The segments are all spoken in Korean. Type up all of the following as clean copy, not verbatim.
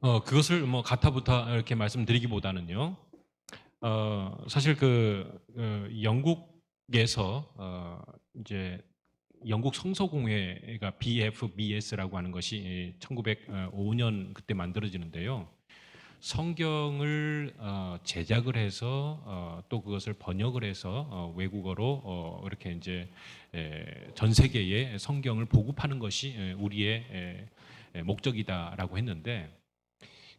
그것을 뭐 가타부타 이렇게 말씀드리기보다는요. 사실 영국에서 이제 영국 성서공회가 BFBS라고 하는 것이 1905년 그때 만들어지는데요. 성경을 제작을 해서 또 그것을 번역을 해서 외국어로 이렇게 이제 전 세계에 성경을 보급하는 것이 우리의 목적이다라고 했는데,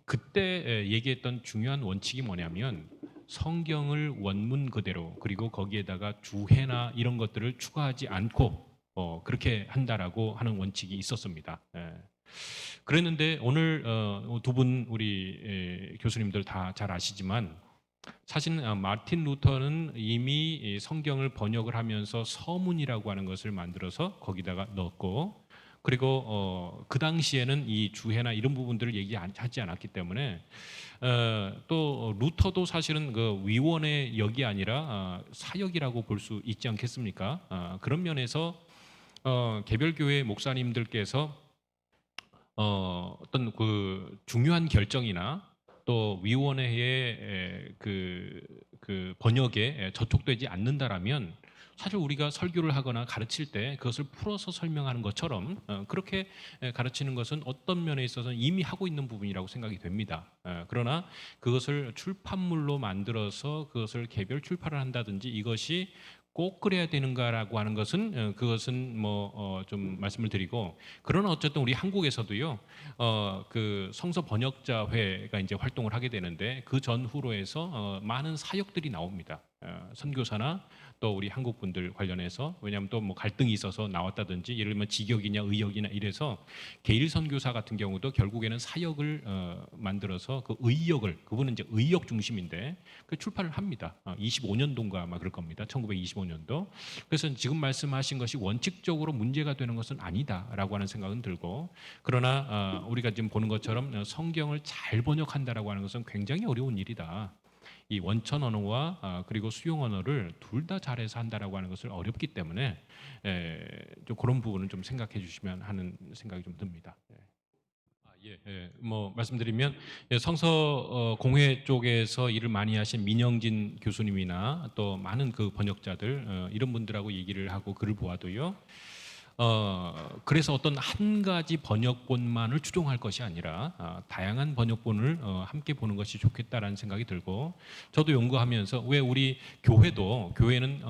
그때 얘기했던 중요한 원칙이 뭐냐면 성경을 원문 그대로, 그리고 거기에다가 주해나 이런 것들을 추가하지 않고 그렇게 한다라고 하는 원칙이 있었습니다. 그랬는데 오늘 두 분 우리 교수님들 다 잘 아시지만, 사실 마틴 루터는 이미 성경을 번역을 하면서 서문이라고 하는 것을 만들어서 거기다가 넣었고, 그리고 그 당시에는 이 주해나 이런 부분들을 얘기하지 않았기 때문에 또 루터도 사실은 그 위원의 역이 아니라 사역이라고 볼 수 있지 않겠습니까? 그런 면에서 개별 교회 목사님들께서 어떤 그 중요한 결정이나 또 위원회의 그 번역에 저촉되지 않는다라면, 사실 우리가 설교를 하거나 가르칠 때 그것을 풀어서 설명하는 것처럼 그렇게 가르치는 것은 어떤 면에 있어서는 이미 하고 있는 부분이라고 생각이 됩니다. 그러나 그것을 출판물로 만들어서 그것을 개별 출판을 한다든지 이것이 꼭 그래야 되는가라고 하는 것은 그것은 뭐 좀 말씀을 드리고, 그러나 어쨌든 우리 한국에서도요 그 성서 번역자회가 이제 활동을 하게 되는데, 그 전후로 해서 많은 사역들이 나옵니다. 선교사나 또 우리 한국 분들 관련해서, 왜냐하면 또 뭐 갈등이 있어서 나왔다든지, 예를 들면 직역이냐 의역이냐 이래서 게일 선교사 같은 경우도 결국에는 사역을 만들어서 그 의역을, 그분은 이제 의역 중심인데 그 출판을 합니다. 25년도인가 아마 그럴 겁니다. 1925년도. 그래서 지금 말씀하신 것이 원칙적으로 문제가 되는 것은 아니다라고 하는 생각은 들고, 그러나 우리가 지금 보는 것처럼 성경을 잘 번역한다라고 하는 것은 굉장히 어려운 일이다. 이 원천 언어와 그리고 수용 언어를 둘 다 잘해서 한다라고 하는 것을 어렵기 때문에 좀 그런 부분은 좀 생각해 주시면 하는 생각이 좀 듭니다. 뭐 말씀드리면 성서 공회 쪽에서 일을 많이 하신 민영진 교수님이나 또 많은 그 번역자들 이런 분들하고 얘기를 하고 글을 보아도요. 그래서 어떤 한 가지 번역본만을 추종할 것이 아니라 다양한 번역본을 함께 보는 것이 좋겠다라는 생각이 들고, 저도 연구하면서 왜 우리 교회는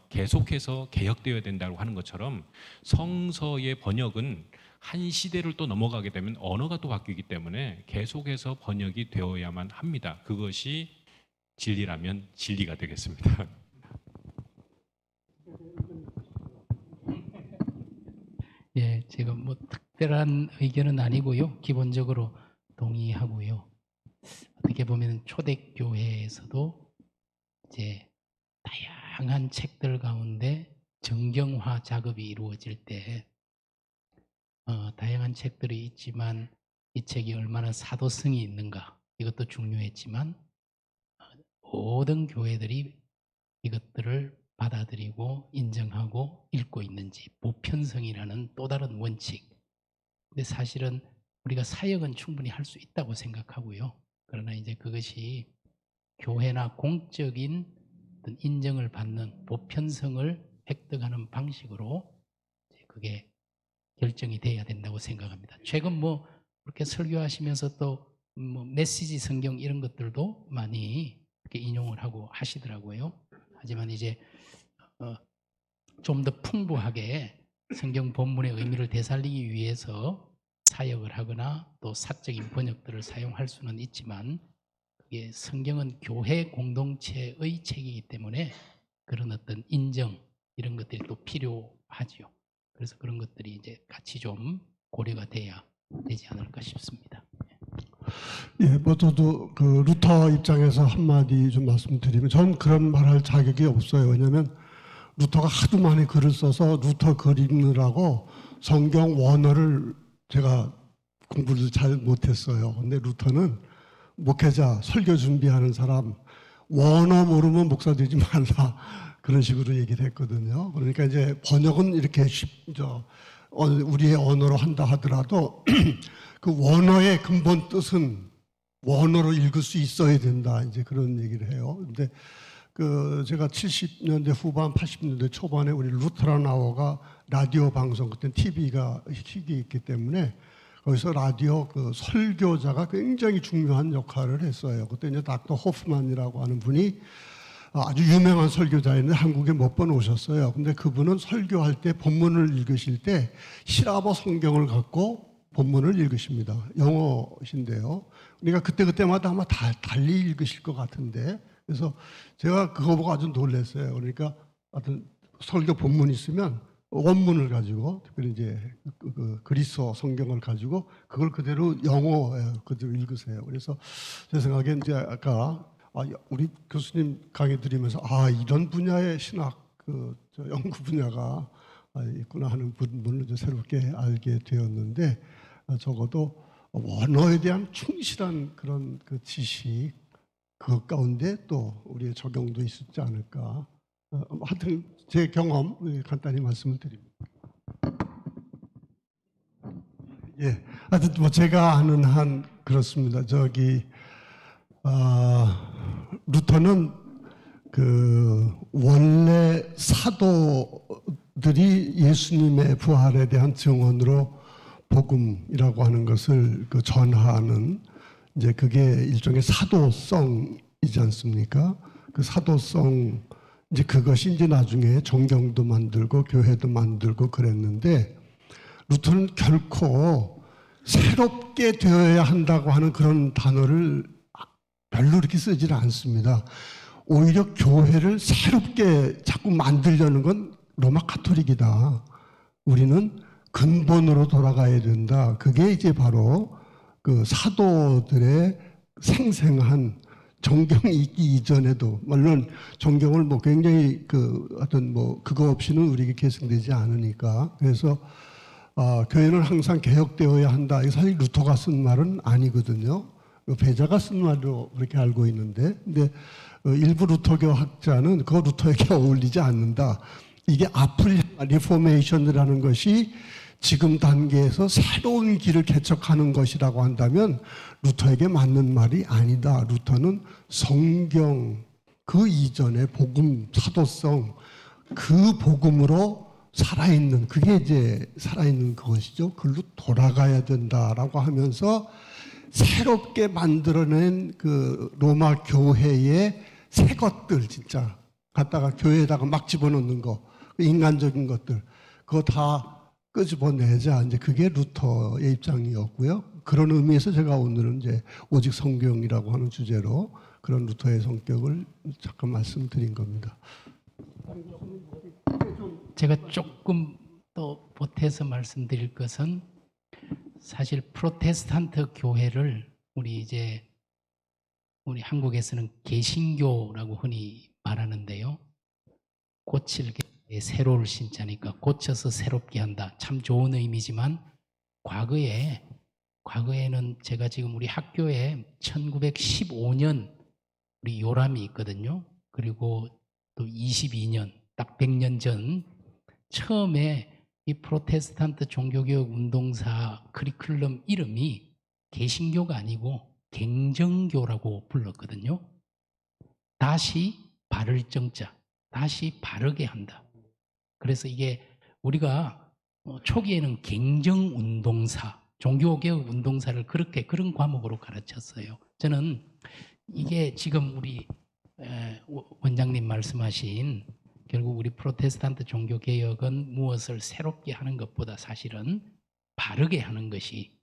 계속해서 개혁되어야 된다고 하는 것처럼 성서의 번역은 한 시대를 또 넘어가게 되면 언어가 또 바뀌기 때문에 계속해서 번역이 되어야만 합니다. 그것이 진리라면 진리가 되겠습니다. 예, 지금 뭐 특별한 의견은 아니고요. 기본적으로 동의하고요. 어떻게 보면 초대교회에서도 이제 다양한 책들 가운데 정경화 작업이 이루어질 때 다양한 책들이 있지만 이 책이 얼마나 사도성이 있는가, 이것도 중요했지만 모든 교회들이 이것들을 받아들이고 인정하고 읽고 있는지, 보편성이라는 또 다른 원칙. 근데 사실은 우리가 사역은 충분히 할 수 있다고 생각하고요. 그러나 이제 그것이 교회나 공적인 어떤 인정을 받는 보편성을 획득하는 방식으로 그게 결정이 돼야 된다고 생각합니다. 최근 뭐 그렇게 설교하시면서 또 뭐 메시지 성경 이런 것들도 많이 이렇게 인용을 하고 하시더라고요. 하지만 이제 좀 더 풍부하게 성경 본문의 의미를 되살리기 위해서 사역을 하거나 또 사적인 번역들을 사용할 수는 있지만, 그게 성경은 교회 공동체의 책이기 때문에 그런 어떤 인정 이런 것들이 또 필요하지요. 그래서 그런 것들이 이제 같이 좀 고려가 돼야 되지 않을까 싶습니다. 예, 뭐 저도 그 루터 입장에서 한마디 좀 말씀드리면, 전 그런 말할 자격이 없어요. 왜냐하면 루터가 하도 많이 글을 써서 루터 글 읽느라고 성경 원어를 제가 공부를 잘 못했어요. 근데 루터는 목회자, 설교 준비하는 사람, 원어 모르면 목사 되지 말라, 그런 식으로 얘기를 했거든요. 그러니까 이제 번역은 이렇게 우리의 언어로 한다 하더라도 그 원어의 근본 뜻은 원어로 읽을 수 있어야 된다. 이제 그런 얘기를 해요. 근데 그 제가 70년대 후반, 80년대 초반에 우리 루터라나워가 라디오 방송, 그때 TV가 희귀했기 때문에 거기서 라디오 그 설교자가 굉장히 중요한 역할을 했어요. 그때 이제 닥터 호프만이라고 하는 분이 아주 유명한 설교자인데 한국에 몇 번 오셨어요. 근데 그분은 설교할 때 본문을 읽으실 때 히라버 성경을 갖고 본문을 읽으십니다. 영어신데요. 그러니까 그때마다 아마 달리 읽으실 것 같은데, 그래서 제가 그거 보고 아주 놀랐어요. 그러니까 어떤 설교 본문이 있으면 원문을 가지고, 특별히 이제 그 그리스어 성경을 가지고 그걸 그대로 영어에 그대로 읽으세요. 그래서 제 생각엔 이제 아까 우리 교수님 강의 들으면서 이런 분야의 신학 저 연구 분야가 있구나 하는 부분을 이제 새롭게 알게 되었는데, 적어도 원어에 대한 충실한 그런 그 지식, 그 가운데 또 우리의 적용도 있었지 않을까. 하여튼 제 경험 간단히 말씀을 드립니다. 예, 하여튼 뭐 제가 아는 한 그렇습니다. 루터는 그 원래 사도들이 예수님의 부활에 대한 증언으로 복음이라고 하는 것을 그 전하는, 이제 그게 일종의 사도성이지 않습니까? 그 사도성, 이제 그것이 이제 나중에 정경도 만들고 교회도 만들고 그랬는데, 루터는 결코 새롭게 되어야 한다고 하는 그런 단어를 별로 이렇게 쓰지는 않습니다. 오히려 교회를 새롭게 자꾸 만들려는 건 로마 카톨릭이다. 우리는 근본으로 돌아가야 된다. 그게 이제 바로 그 사도들의 생생한 정경이 있기 이전에도, 물론 정경을 뭐 굉장히 그 어떤 뭐 그거 없이는 우리에게 계승되지 않으니까. 그래서 교회는 항상 개혁되어야 한다. 이 사실 루터가 쓴 말은 아니거든요. 배자가 쓴 말로 그렇게 알고 있는데, 근데 일부 루터교 학자는 그거 루터에게 어울리지 않는다. 이게 앞을 리포메이션이라는 것이 지금 단계에서 새로운 길을 개척하는 것이라고 한다면 루터에게 맞는 말이 아니다. 루터는 성경 그 이전의 복음, 사도성, 그 복음으로 살아있는, 그게 이제 살아있는 그것이죠. 그걸로 돌아가야 된다라고 하면서 새롭게 만들어낸 그 로마 교회의 새 것들, 진짜 갖다가 교회에다가 막 집어넣는 거, 인간적인 것들, 그거 다 끄집어내자. 이제 그게 루터의 입장이었고요. 그런 의미에서 제가 오늘은 이제 오직 성경이라고 하는 주제로 그런 루터의 성격을 잠깐 말씀드린 겁니다. 제가 조금 또 보태서 말씀드릴 것은, 사실 프로테스탄트 교회를 우리 한국에서는 개신교라고 흔히 말하는데요. 고칠 게 새로울 신자니까 고쳐서 새롭게 한다. 참 좋은 의미지만 과거에는 제가 지금 우리 학교에 1915년 우리 요람이 있거든요. 그리고 또 22년, 딱 100년 전 처음에 이 프로테스탄트 종교개혁 운동사 커리큘럼 이름이 개신교가 아니고 갱정교라고 불렀거든요. 다시 바를 정자, 다시 바르게 한다. 그래서 이게 우리가 초기에는 갱정운동사, 종교개혁 운동사를 그런 과목으로 가르쳤어요. 저는 이게 지금 우리 원장님 말씀하신, 결국 우리 프로테스탄트 종교개혁은 무엇을 새롭게 하는 것보다 사실은 바르게 하는 것이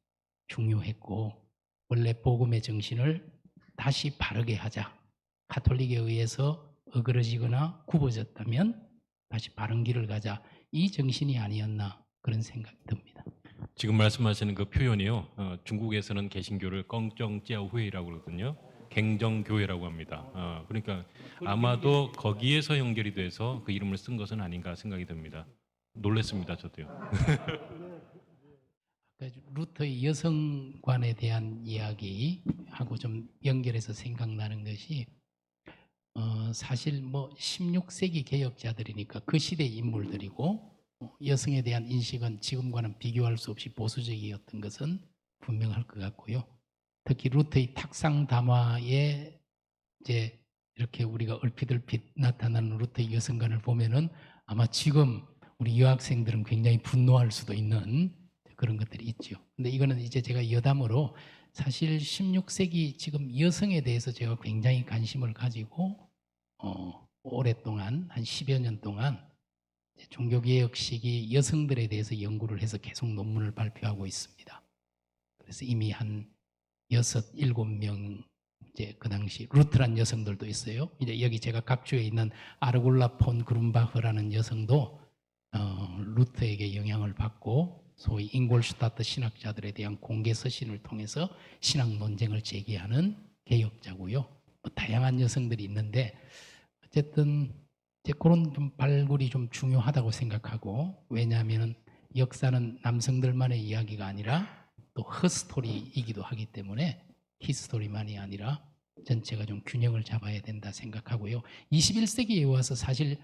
중요했고, 원래 복음의 정신을 다시 바르게 하자. 가톨릭에 의해서 어그러지거나 굽어졌다면 다시 바른 길을 가자. 이 정신이 아니었나 그런 생각이 듭니다. 지금 말씀하시는 그 표현이요. 중국에서는 개신교를 껑정짜오회이라고 그러거든요. 갱정교회라고 합니다. 그러니까 아마도 거기에서 연결이 돼서 그 이름을 쓴 것은 아닌가 생각이 듭니다. 놀랐습니다, 저도요. 루터의 여성관에 대한 이야기하고 좀 연결해서 생각나는 것이, 사실 뭐 16세기 개혁자들이니까 그 시대 인물들이고 여성에 대한 인식은 지금과는 비교할 수 없이 보수적이었던 것은 분명할 것 같고요. 특히 루터의 탁상 담화에 이제 이렇게 우리가 얼핏 나타나는 루터의 여성관을 보면은 아마 지금 우리 여학생들은 굉장히 분노할 수도 있는 그런 것들이 있죠. 근데 이거는 이제 제가 여담으로 사실 16세기 지금 여성에 대해서 제가 굉장히 관심을 가지고 오랫동안 한 10여 년 동안 종교개혁 시기 여성들에 대해서 연구를 해서 계속 논문을 발표하고 있습니다. 그래서 이미 한 6, 7명 이제 그 당시 루트란 여성들도 있어요. 이제 여기 제가 각주에 있는 아르골라 폰 그룬바흐라는 여성도 루트에게 영향을 받고 소위 잉골슈타트 신학자들에 대한 공개 서신을 통해서 신학 논쟁을 제기하는 개혁자고요. 뭐 다양한 여성들이 있는데 어쨌든 이제 그런 좀 발굴이 좀 중요하다고 생각하고, 왜냐하면 역사는 남성들만의 이야기가 아니라 또 허스토리이기도 하기 때문에 히스토리만이 아니라 전체가 좀 균형을 잡아야 된다 생각하고요. 21세기에 와서 사실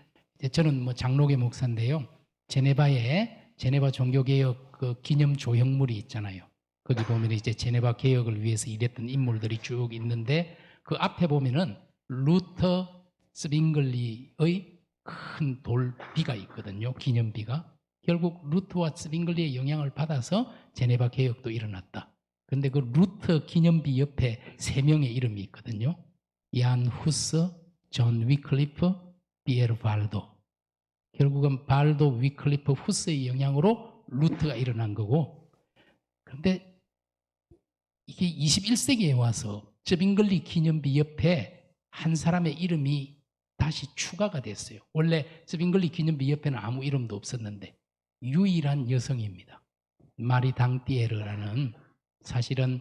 저는 뭐 장로계 목사인데요. 제네바 종교개혁 그 기념 조형물이 있잖아요. 거기 보면 이제 제네바 개혁을 위해서 일했던 인물들이 쭉 있는데 그 앞에 보면은 루터 스빙글리의 큰 돌비가 있거든요. 기념비가. 결국 루터와 스빙글리의 영향을 받아서 제네바 개혁도 일어났다. 그런데 그 루터 기념비 옆에 3명의 이름이 있거든요. 얀 후스, 존 위클리프, 피에르 발도. 결국은 발도, 위클리프, 후스의 영향으로 루터가 일어난 거고, 그런데 이게 21세기에 와서 스빙글리 기념비 옆에 한 사람의 이름이 다시 추가가 됐어요. 원래 스빙글리 기념비 옆에는 아무 이름도 없었는데 유일한 여성입니다. 마리 당띠에르라는, 사실은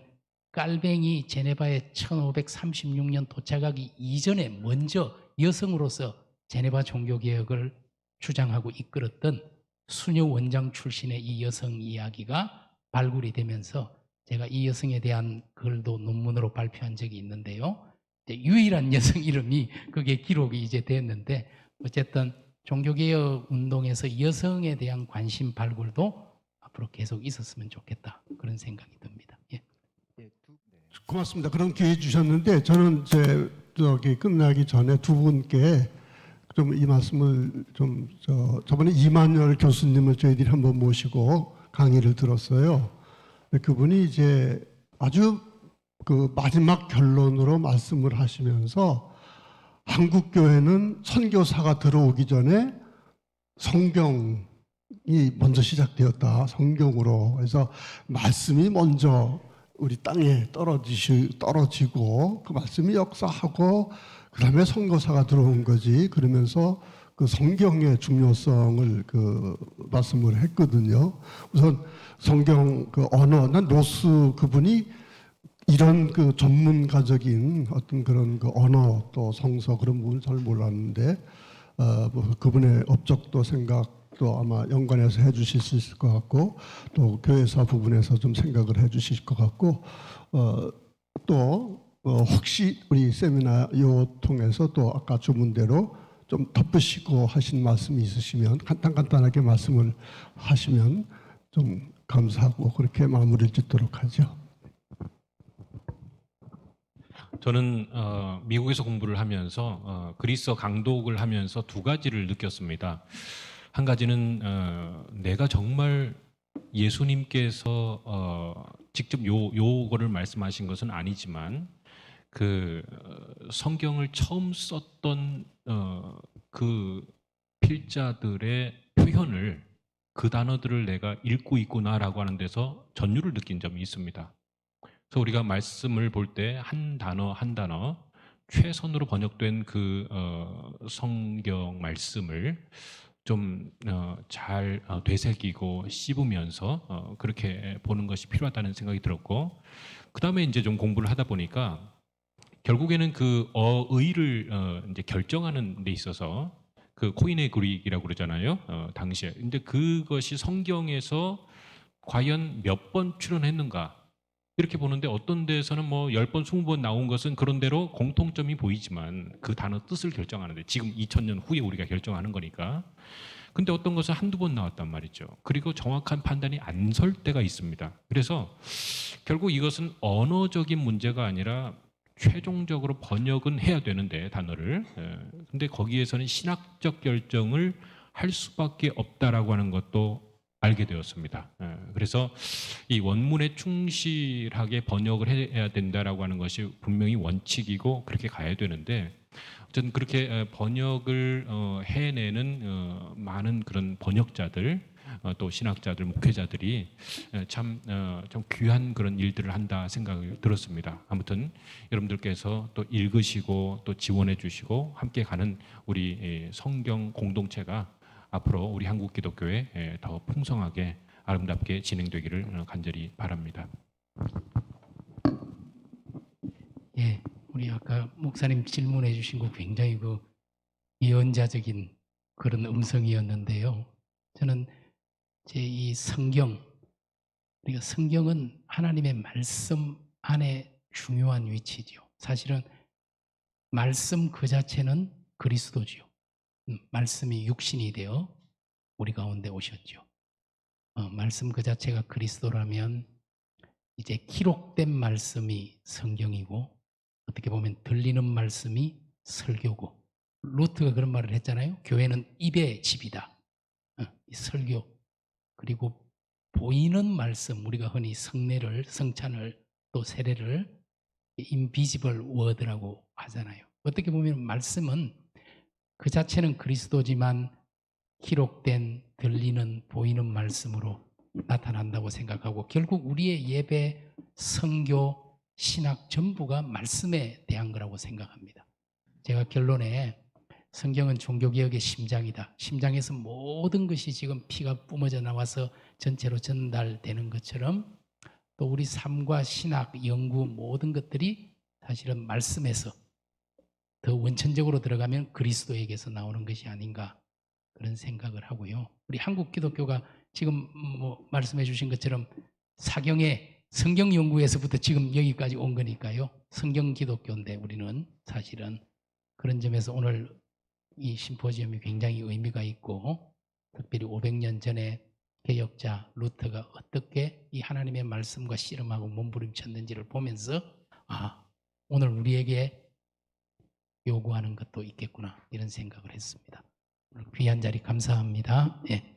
깔뱅이 제네바에 1536년 도착하기 이전에 먼저 여성으로서 제네바 종교개혁을 주장하고 이끌었던 수녀 원장 출신의 이 여성 이야기가 발굴이 되면서 제가 이 여성에 대한 글도 논문으로 발표한 적이 있는데요. 유일한 여성 이름이 그게 기록이 이제 됐는데, 어쨌든 종교개혁 운동에서 여성에 대한 관심 발굴도 앞으로 계속 있었으면 좋겠다, 그런 생각이 듭니다. 예. 고맙습니다. 그런 기회 주셨는데 저는 이제 저기 끝나기 전에 두 분께 좀 이 말씀을 좀 저번에 이만열 교수님을 저희들이 한번 모시고 강의를 들었어요. 그분이 이제 아주 그 마지막 결론으로 말씀을 하시면서 한국 교회는 선교사가 들어오기 전에 성경이 먼저 시작되었다. 성경으로. 그래서 말씀이 먼저 우리 땅에 떨어지고 그 말씀이 역사하고 그다음에 선교사가 들어온 거지. 그러면서 그 성경의 중요성을 그 말씀을 했거든요. 우선 성경 그 언어, 난 로스 그분이 이런 그 전문가적인 어떤 그런 그 언어 또 성서 그런 부분을 잘 몰랐는데 뭐 그분의 업적도 생각도 아마 연관해서 해주실 수 있을 것 같고, 또 교회사 부분에서 좀 생각을 해주실 것 같고, 또 혹시 우리 세미나 요 통해서 또 아까 주문대로 좀 덧붙이고 하신 말씀이 있으시면 간단하게 말씀을 하시면 좀 감사하고 그렇게 마무리를 짓도록 하죠. 저는 미국에서 공부를 하면서 그리스어 강독을 하면서 두 가지를 느꼈습니다. 한 가지는 내가 정말 예수님께서 직접 요거를 말씀하신 것은 아니지만 그 성경을 처음 썼던 그 필자들의 표현을, 그 단어들을 내가 읽고 있구나라고 하는 데서 전율을 느낀 점이 있습니다. 그래서 우리가 말씀을 볼 때 한 단어 한 단어 최선으로 번역된 그 성경 말씀을 좀 잘 되새기고 씹으면서 그렇게 보는 것이 필요하다는 생각이 들었고, 그 다음에 이제 좀 공부를 하다 보니까 결국에는 그 어의를 이제 결정하는 데 있어서 그 코인의 그릭이라고 그러잖아요. 당시에. 근데 그것이 성경에서 과연 몇 번 출연했는가? 이렇게 보는데 어떤 데에서는 뭐 10번, 20번 나온 것은 그런 대로 공통점이 보이지만 그 단어 뜻을 결정하는데 지금 2000년 후에 우리가 결정하는 거니까. 근데 어떤 것은 한두 번 나왔단 말이죠. 그리고 정확한 판단이 안 설 때가 있습니다. 그래서 결국 이것은 언어적인 문제가 아니라 최종적으로 번역은 해야 되는데 단어를. 근데 거기에서는 신학적 결정을 할 수밖에 없다라고 하는 것도 알게 되었습니다. 그래서 이 원문에 충실하게 번역을 해야 된다라고 하는 것이 분명히 원칙이고 그렇게 가야 되는데 어쨌든 그렇게 번역을 해내는 많은 그런 번역자들 또 신학자들 목회자들이 참 귀한 그런 일들을 한다 생각이 들었습니다. 아무튼 여러분들께서 또 읽으시고 또 지원해 주시고 함께 가는 우리 성경 공동체가 앞으로 우리 한국 기독교에 더 풍성하게 아름답게 진행되기를 간절히 바랍니다. 예, 우리 아까 목사님 질문해 주신 거 굉장히 그 예언자적인 그런 음성이었는데요. 저는 제 이 성경, 그러니까 성경은 하나님의 말씀 안에 중요한 위치죠. 사실은 말씀 그 자체는 그리스도지요. 말씀이 육신이 되어 우리 가운데 오셨죠. 말씀 그 자체가 그리스도라면 이제 기록된 말씀이 성경이고 어떻게 보면 들리는 말씀이 설교고 루트가 그런 말을 했잖아요. 교회는 입의 집이다. 이 설교 그리고 보이는 말씀 우리가 흔히 성례를 성찬을 또 세례를 인비지블 워드라고 하잖아요. 어떻게 보면 말씀은 그 자체는 그리스도지만 기록된 들리는 보이는 말씀으로 나타난다고 생각하고 결국 우리의 예배, 선교, 신학 전부가 말씀에 대한 거라고 생각합니다. 제가 결론에 성경은 종교개혁의 심장이다. 심장에서 모든 것이 지금 피가 뿜어져 나와서 전체로 전달되는 것처럼 또 우리 삶과 신학, 연구 모든 것들이 사실은 말씀에서 더 원천적으로 들어가면 그리스도에게서 나오는 것이 아닌가 그런 생각을 하고요. 우리 한국 기독교가 지금 뭐 말씀해 주신 것처럼 사경의 성경 연구에서부터 지금 여기까지 온 거니까요. 성경 기독교인데 우리는 사실은 그런 점에서 오늘 이 심포지엄이 굉장히 의미가 있고 특별히 500년 전에 개혁자 루터가 어떻게 이 하나님의 말씀과 씨름하고 몸부림쳤는지를 보면서 오늘 우리에게 요구하는 것도 있겠구나 이런 생각을 했습니다. 귀한 자리 감사합니다. 예.